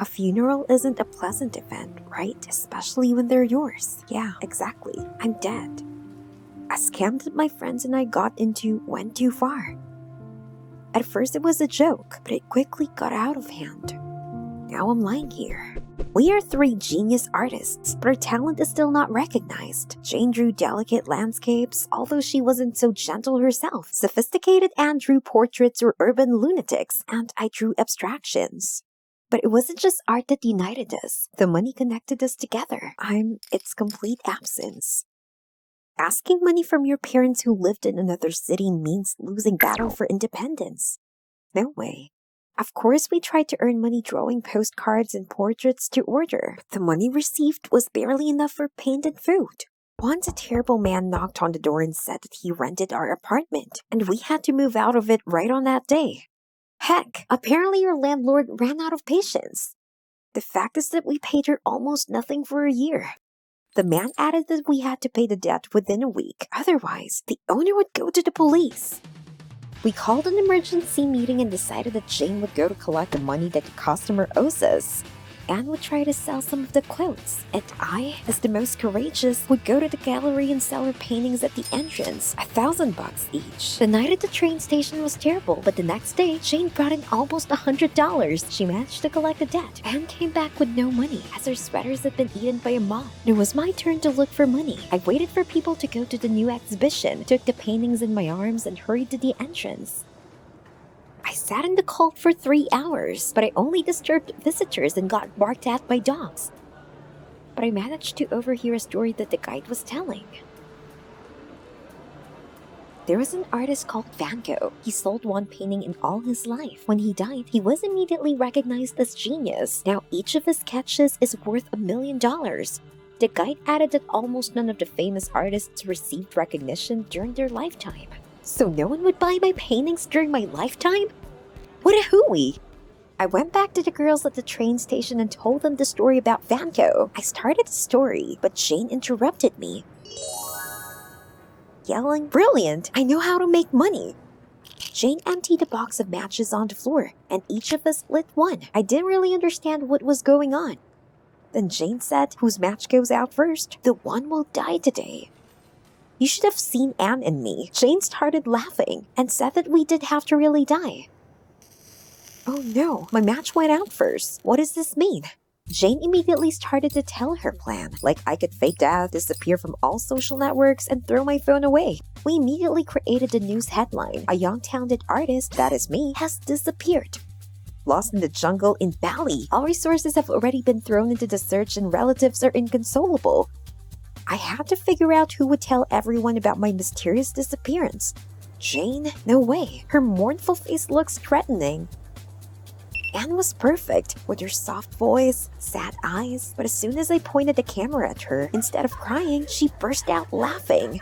A funeral isn't a pleasant event, right? Especially when they're yours. Yeah, exactly. I'm dead. A scam that my friends and I got into went too far. At first it was a joke, but it quickly got out of hand. Now I'm lying here. We are three genius artists, but our talent is still not recognized. Jane drew delicate landscapes, although she wasn't so gentle herself. Sophisticated Anne drew portraits or urban lunatics, and I drew abstractions. But it wasn't just art that united us. The money connected us together. I'm its complete absence. Asking money from your parents who lived in another city means losing battle for independence. No way. Of course, we tried to earn money drawing postcards and portraits to order, but the money received was barely enough for paint and food. Once a terrible man knocked on the door and said that he rented our apartment, and we had to move out of it right on that day. Heck, apparently your landlord ran out of patience. The fact is that we paid her almost nothing for a year. The man added that we had to pay the debt within a week, otherwise the owner would go to the police. We called an emergency meeting and decided that Jane would go to collect the money that the customer owes us. Anne would try to sell some of the quotes, and I, as the most courageous, would go to the gallery and sell her paintings at the entrance, $1,000 each. The night at the train station was terrible, but the next day, Jane brought in almost $100. She managed to collect the debt. Anne came back with no money, as her sweaters had been eaten by a moth. It was my turn to look for money. I waited for people to go to the new exhibition, took the paintings in my arms, and hurried to the entrance. I sat in the cold for 3 hours, but I only disturbed visitors and got barked at by dogs. But I managed to overhear a story that the guide was telling. There was an artist called Van Gogh. He sold one painting in all his life. When he died, he was immediately recognized as genius. Now each of his sketches is worth $1 million. The guide added that almost none of the famous artists received recognition during their lifetime. So no one would buy my paintings during my lifetime? What a hooey! I went back to the girls at the train station and told them the story about Van Gogh. I started the story, but Jane interrupted me, yelling, "Brilliant! I know how to make money!" Jane emptied a box of matches on the floor, and each of us lit one. I didn't really understand what was going on. Then Jane said, "Whose match goes out first, the one will die today." You should have seen Anne and me. Jane started laughing and said that we did have to really die. Oh no, my match went out first. What does this mean? Jane immediately started to tell her plan, like I could fake death, disappear from all social networks, and throw my phone away. We immediately created the news headline, "A young talented artist, that is me, has disappeared." Lost in the jungle in Bali. All resources have already been thrown into the search and relatives are inconsolable. I had to figure out who would tell everyone about my mysterious disappearance. Jane? No way. Her mournful face looks threatening. Anne was perfect, with her soft voice, sad eyes, but as soon as I pointed the camera at her, instead of crying, she burst out laughing.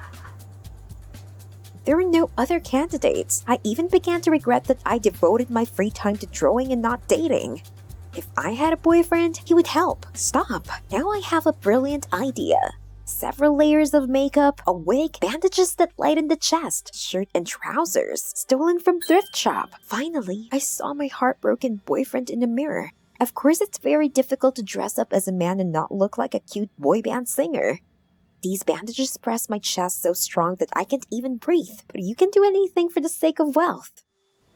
There were no other candidates. I even began to regret that I devoted my free time to drawing and not dating. If I had a boyfriend, he would help. Stop. Now I have a brilliant idea. Several layers of makeup, a wig, bandages that lighten the chest, shirt and trousers, stolen from thrift shop. Finally, I saw my heartbroken boyfriend in the mirror. Of course, it's very difficult to dress up as a man and not look like a cute boy band singer. These bandages press my chest so strong that I can't even breathe, but you can do anything for the sake of wealth.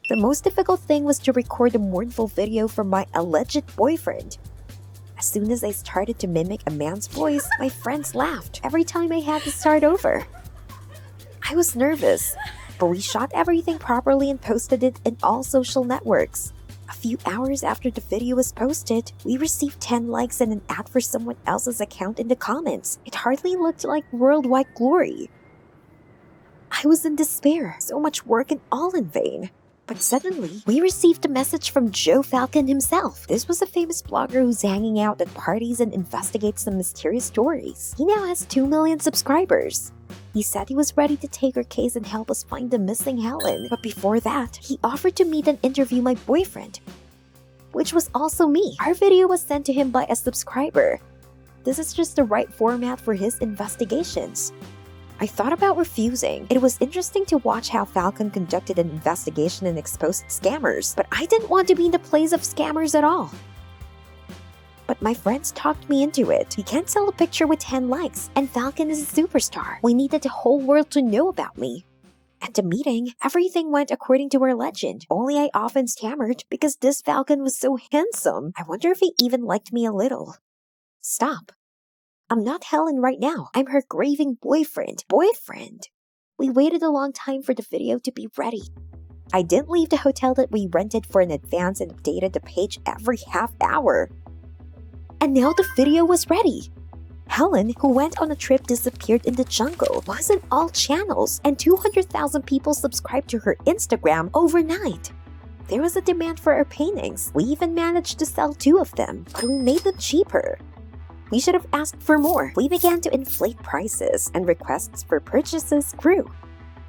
The most difficult thing was to record a mournful video for my alleged boyfriend. As soon as I started to mimic a man's voice, my friends laughed every time I had to start over. I was nervous, but we shot everything properly and posted it in all social networks. A few hours after the video was posted, we received 10 likes and an ad for someone else's account in the comments. It hardly looked like worldwide glory. I was in despair, so much work and all in vain. But suddenly, we received a message from Joe Falcon himself. This was a famous blogger who's hanging out at parties and investigates some mysterious stories. He now has 2 million subscribers. He said he was ready to take our case and help us find the missing Helen. But before that, he offered to meet and interview my boyfriend, which was also me. Our video was sent to him by a subscriber. This is just the right format for his investigations. I thought about refusing. It was interesting to watch how Falcon conducted an investigation and exposed scammers, but I didn't want to be in the place of scammers at all. but my friends talked me into it. You can't sell a picture with 10 likes, and Falcon is a superstar. We needed the whole world to know about me. At the meeting, everything went according to our legend. Only I often stammered because this Falcon was so handsome. I wonder if he even liked me a little. Stop. I'm not Helen right now. I'm her grieving boyfriend. We waited a long time for the video to be ready. I didn't leave the hotel that we rented for in advance and updated the page every half hour. And now the video was ready. Helen, who went on a trip, disappeared in the jungle, was in all channels, and 200,000 people subscribed to her Instagram overnight. There was a demand for our paintings. We even managed to sell 2 of them, but we made them cheaper. We should have asked for more. We began to inflate prices, and requests for purchases grew.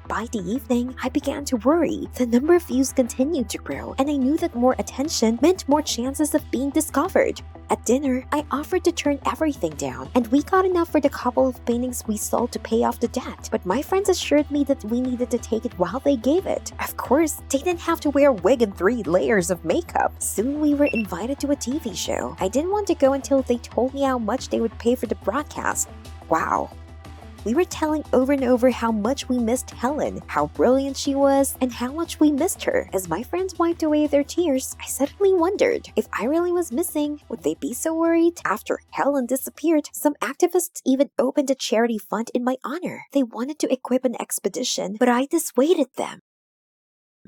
By the evening, I began to worry. The number of views continued to grow, and I knew that more attention meant more chances of being discovered. At dinner, I offered to turn everything down, and we got enough for the couple of paintings we sold to pay off the debt. But my friends assured me that we needed to take it while they gave it. Of course, they didn't have to wear a wig and 3 layers of makeup. Soon we were invited to a TV show. I didn't want to go until they told me how much they would pay for the broadcast. Wow. We were telling over and over how much we missed Helen, how brilliant she was, and how much we missed her. As my friends wiped away their tears, I suddenly wondered, if I really was missing, would they be so worried? After Helen disappeared, some activists even opened a charity fund in my honor. They wanted to equip an expedition, but I dissuaded them.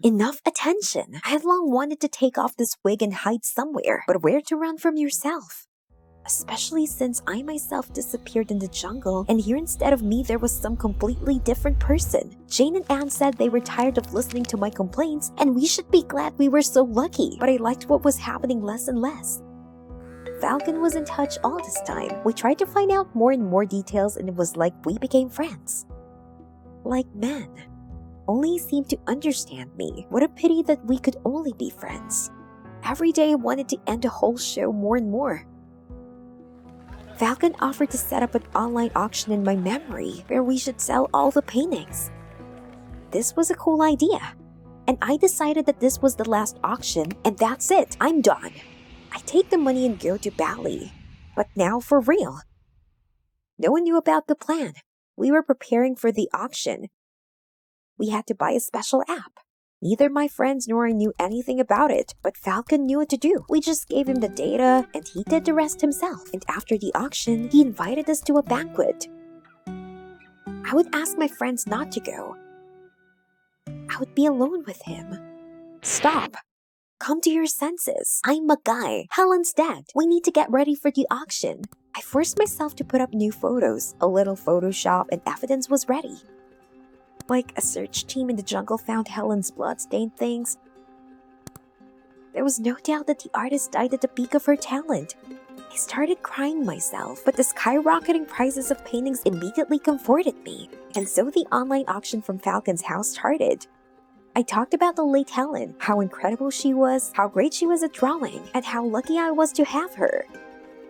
Enough attention! I have long wanted to take off this wig and hide somewhere, but where to run from yourself? Especially since I myself disappeared in the jungle, and here instead of me there was some completely different person. Jane and Anne said they were tired of listening to my complaints, and we should be glad we were so lucky, but I liked what was happening less and less. Falcon was in touch all this time. We tried to find out more and more details, and it was like we became friends. Like men. Only he seemed to understand me. What a pity that we could only be friends. Every day I wanted to end the whole show more and more. Falcon offered to set up an online auction in my memory where we should sell all the paintings. This was a cool idea, and I decided that this was the last auction, and that's it, I'm done. I take the money and go to Bali, but now for real. No one knew about the plan. We were preparing for the auction. We had to buy a special app. Neither my friends nor I knew anything about it, but Falcon knew what to do. We just gave him the data, and he did the rest himself. And after the auction, he invited us to a banquet. I would ask my friends not to go. I would be alone with him. Stop. Come to your senses. I'm a guy. Helen's dead. We need to get ready for the auction. I forced myself to put up new photos. A little Photoshop, and evidence was ready. Like a search team in the jungle found Helen's blood-stained things. There was no doubt that the artist died at the peak of her talent. I started crying myself, but the skyrocketing prices of paintings immediately comforted me. And so the online auction from Falcon's house started. I talked about the late Helen, how incredible she was, how great she was at drawing, and how lucky I was to have her.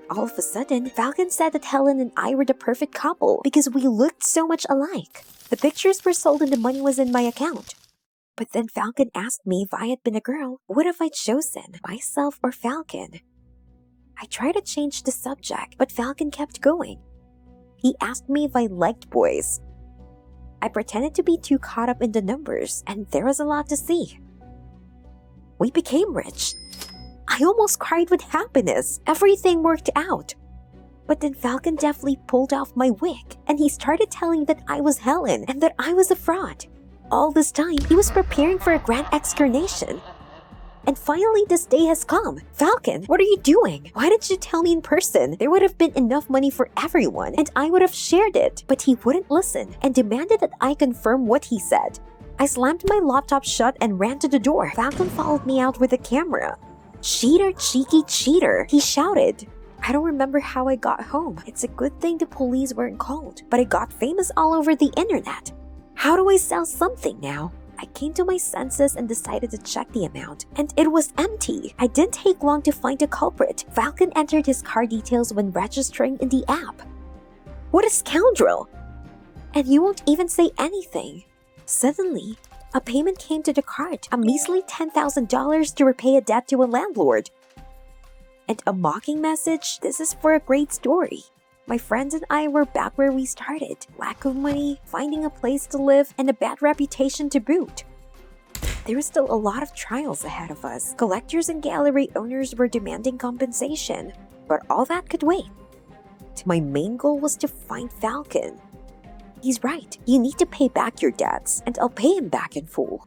All of a sudden, Falcon said that Helen and I were the perfect couple because we looked so much alike. The pictures were sold and the money was in my account. But then Falcon asked me if I had been a girl, what have I chosen, myself or Falcon? I tried to change the subject, but Falcon kept going. He asked me if I liked boys. I pretended to be too caught up in the numbers, and there was a lot to see. We became rich. I almost cried with happiness. Everything worked out. But then Falcon deftly pulled off my wig, and he started telling that I was Helen and that I was a fraud. All this time, he was preparing for a grand explanation. And finally, this day has come. Falcon, what are you doing? Why didn't you tell me in person? There would have been enough money for everyone, and I would have shared it. But he wouldn't listen and demanded that I confirm what he said. I slammed my laptop shut and ran to the door. Falcon followed me out with a camera. Cheater, cheeky cheater, he shouted. I don't remember how I got home. It's a good thing the police weren't called, but I got famous all over the internet. How do I sell something now? I came to my senses and decided to check the amount, and it was empty. I didn't take long to find a culprit. Falcon entered his car details when registering in the app. What a scoundrel! And you won't even say anything. Suddenly, a payment came to the card, a measly $10,000 to repay a debt to a landlord. And a mocking message? This is for a great story. My friends and I were back where we started. Lack of money, finding a place to live, and a bad reputation to boot. There is still a lot of trials ahead of us. Collectors and gallery owners were demanding compensation, but all that could wait. My main goal was to find Falcon. He's right, you need to pay back your debts, and I'll pay him back in full.